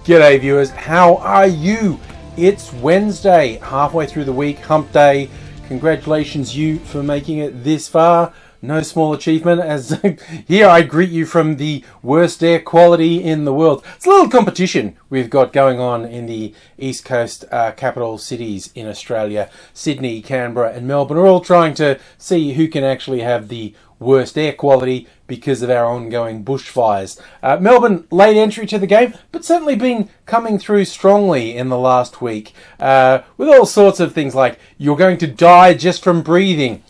G'day viewers, how are you? It's Wednesday, halfway through the week, hump day. Congratulations you for making it this far. No small achievement, as here I greet you from the worst air quality in the world. It's a little competition we've got going on in the East Coast capital cities in Australia. Sydney, Canberra and Melbourne are all trying to see who can actually have the worst air quality because of our ongoing bushfires. Melbourne, late entry to the game, but certainly been coming through strongly in the last week with all sorts of things like you're going to die just from breathing,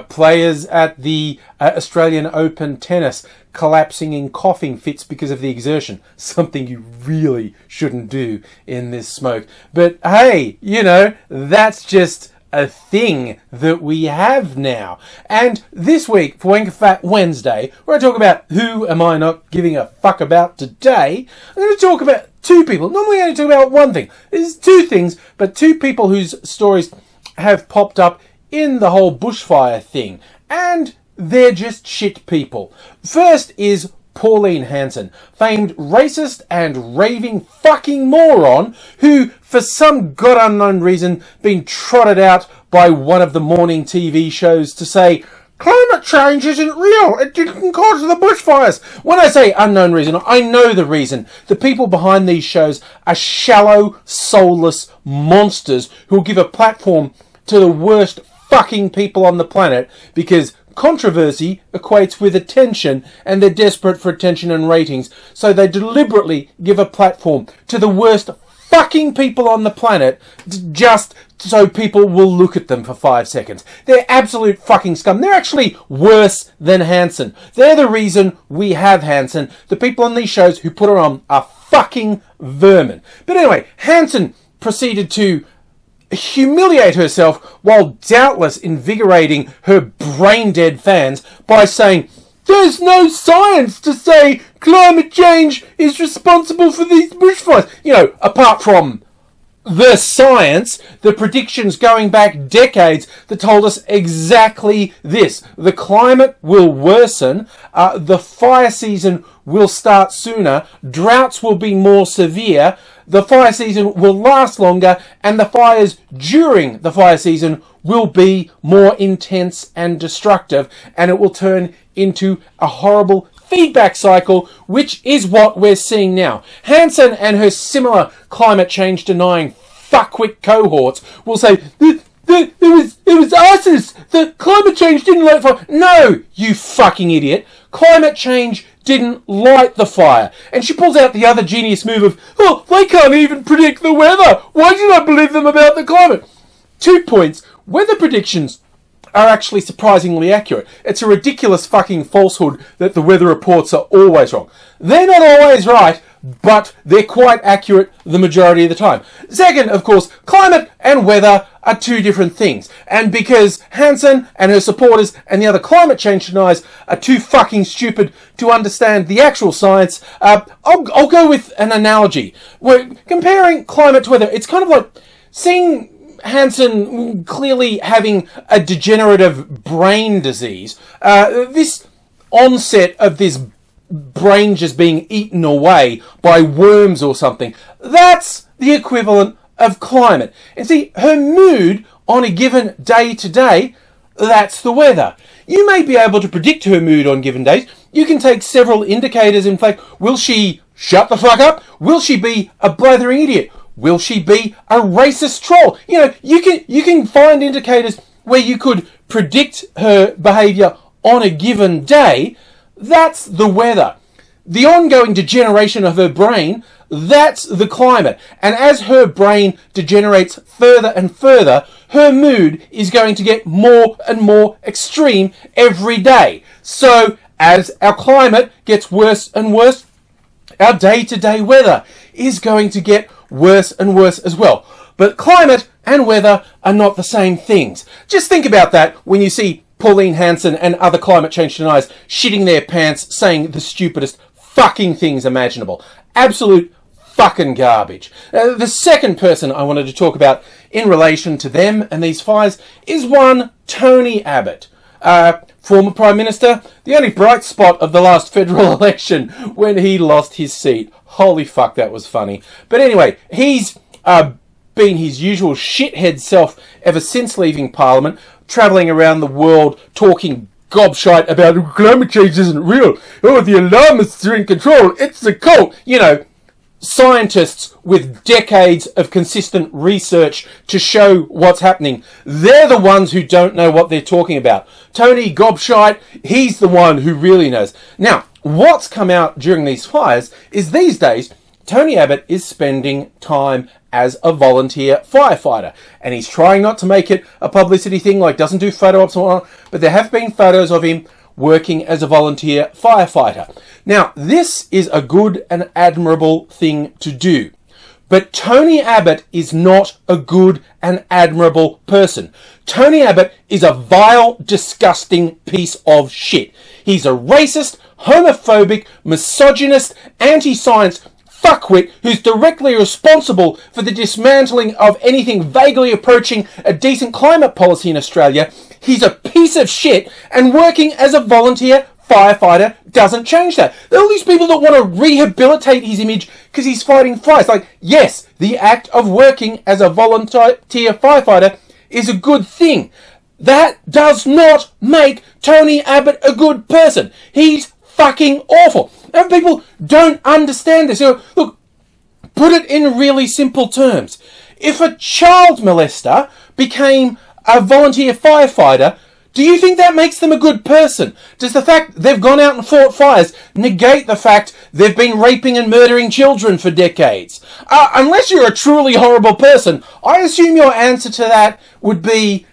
players at the Australian Open tennis collapsing in coughing fits because of the exertion, something you really shouldn't do in this smoke. But hey, you know, that's just a thing that we have now. And this week, for WAINGAFAT Wednesday, we're going to talk about who am I not giving a fuck about today. I'm going to talk about two people. Normally I only talk about one thing. There's two things, but two people whose stories have popped up in the whole bushfire thing. And they're just shit people. First is Pauline Hanson, famed racist and raving fucking moron who, for some god unknown reason, been trotted out by one of the morning TV shows to say climate change isn't real, it didn't cause the bushfires. When I say unknown reason, I know the reason. The people behind these shows are shallow, soulless monsters who will give a platform to the worst fucking people on the planet because controversy equates with attention and they're desperate for attention and ratings, so they deliberately give a platform to the worst fucking people on the planet just so people will look at them for 5 seconds. They're absolute fucking scum. They're actually worse than Hanson. They're the reason we have Hanson. The people on these shows who put her on are fucking vermin. But anyway, Hanson proceeded to humiliate herself while doubtless invigorating her brain-dead fans by saying, there's no science to say climate change is responsible for these bushfires. You know, apart from the science, the predictions going back decades that told us exactly this. The climate will worsen, the fire season will start sooner, droughts will be more severe, the fire season will last longer, and the fires during the fire season will be more intense and destructive, and it will turn into a horrible feedback cycle, which is what we're seeing now. Hanson and her similar climate change denying fuckwit cohorts will say, it was ISIS, the climate change didn't light fire. No, you fucking idiot. Climate change didn't light the fire. And she pulls out the other genius move of, oh, they can't even predict the weather. Why did I believe them about the climate? 2 points. Weather predictions are actually surprisingly accurate. It's a ridiculous fucking falsehood that the weather reports are always wrong. They're not always right, but they're quite accurate the majority of the time. Second, of course, climate and weather are two different things. And because Hanson and her supporters and the other climate change deniers are too fucking stupid to understand the actual science, I'll go with an analogy. We're comparing climate to weather. It's kind of like seeing Hanson clearly having a degenerative brain disease. This onset of this brain just being eaten away by worms or something, that's the equivalent of climate. And see, her mood on a given day to day, that's the weather. You may be able to predict her mood on given days. You can take several indicators. In fact, will she shut the fuck up? Will she be a blathering idiot? Will she be a racist troll? You know, you can find indicators where you could predict her behaviour on a given day. That's the weather. The ongoing degeneration of her brain, that's the climate. And as her brain degenerates further and further, her mood is going to get more and more extreme every day. So as our climate gets worse and worse, our day-to-day weather is going to get worse and worse as well. But climate and weather are not the same things. Just think about that when you see Pauline Hanson and other climate change deniers shitting their pants saying the stupidest fucking things imaginable. Absolute fucking garbage. The second person I wanted to talk about in relation to them and these fires is one Tony Abbott. former Prime Minister, the only bright spot of the last federal election when he lost his seat. Holy fuck, that was funny. But anyway, he's been his usual shithead self ever since leaving Parliament, travelling around the world talking gobshite about climate change isn't real. Oh, the alarmists are in control. It's a cult. You know, scientists with decades of consistent research to show what's happening. They're the ones who don't know what they're talking about. Tony Gobshite, he's the one who really knows. Now, what's come out during these fires is these days, Tony Abbott is spending time as a volunteer firefighter. And he's trying not to make it a publicity thing, like doesn't do photo ops and whatnot, but there have been photos of him working as a volunteer firefighter. Now, this is a good and admirable thing to do. But Tony Abbott is not a good and admirable person. Tony Abbott is a vile, disgusting piece of shit. He's a racist, homophobic, misogynist, anti-science fuckwit who's directly responsible for the dismantling of anything vaguely approaching a decent climate policy in Australia. He's a piece of shit, and working as a volunteer firefighter doesn't change that. There are all these people that want to rehabilitate his image because he's fighting fires. Like, yes, the act of working as a volunteer firefighter is a good thing. That does not make Tony Abbott a good person. He's fucking awful. And people don't understand this. So, look, put it in really simple terms. If a child molester became a volunteer firefighter, do you think that makes them a good person? Does the fact they've gone out and fought fires negate the fact they've been raping and murdering children for decades? Unless you're a truly horrible person, I assume your answer to that would be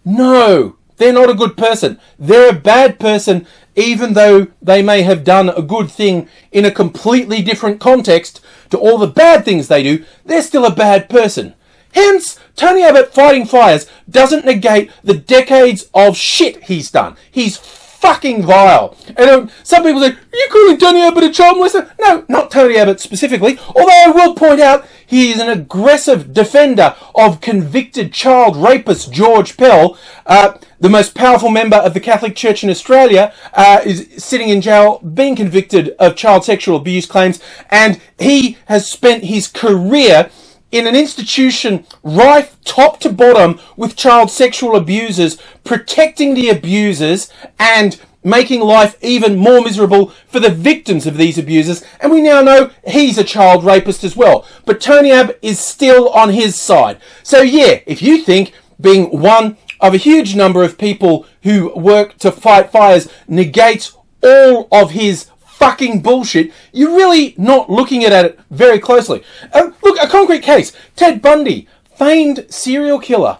no, they're not a good person. They're a bad person, even though they may have done a good thing in a completely different context to all the bad things they do. They're still a bad person. Hence, Tony Abbott fighting fires doesn't negate the decades of shit he's done. He's fucking vile. And some people say, are you calling Tony Abbott a child molester? No, not Tony Abbott specifically. Although I will point out he is an aggressive defender of convicted child rapist George Pell. The most powerful member of the Catholic Church in Australia is sitting in jail being convicted of child sexual abuse claims. And he has spent his career in an institution rife top to bottom with child sexual abusers, protecting the abusers and making life even more miserable for the victims of these abusers. And we now know he's a child rapist as well. But Tony Abbott is still on his side. So yeah, if you think being one of a huge number of people who work to fight fires negates all of his fucking bullshit, you're really not looking at it very closely. Look, a concrete case. Ted Bundy, famed serial killer.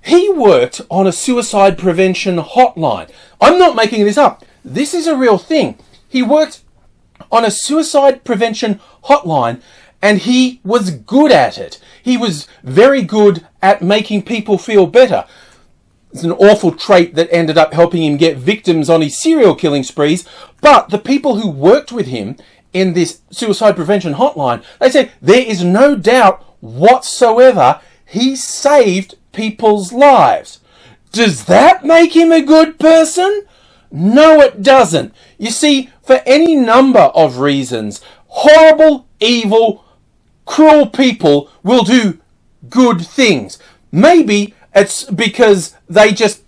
He worked on a suicide prevention hotline. I'm not making this up. This is a real thing. He worked on a suicide prevention hotline and he was good at it. He was very good at making people feel better. It's an awful trait that ended up helping him get victims on his serial killing sprees. But the people who worked with him in this suicide prevention hotline, they said there is no doubt whatsoever he saved people's lives. Does that make him a good person? No, it doesn't. You see, for any number of reasons, horrible, evil, cruel people will do good things. Maybe it's because they just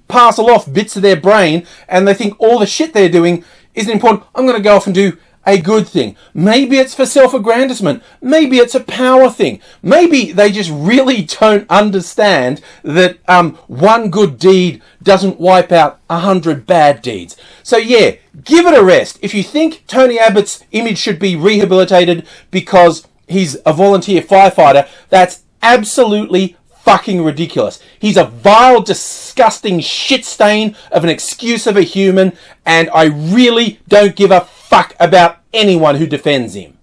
parcel off bits of their brain and they think all the shit they're doing isn't important. I'm going to go off and do a good thing. Maybe it's for self-aggrandizement. Maybe it's a power thing. Maybe they just really don't understand that one good deed doesn't wipe out 100 bad deeds. So yeah, give it a rest. If you think Tony Abbott's image should be rehabilitated because he's a volunteer firefighter, that's absolutely fucking ridiculous. He's a vile, disgusting shit stain of an excuse of a human, and I really don't give a fuck about anyone who defends him.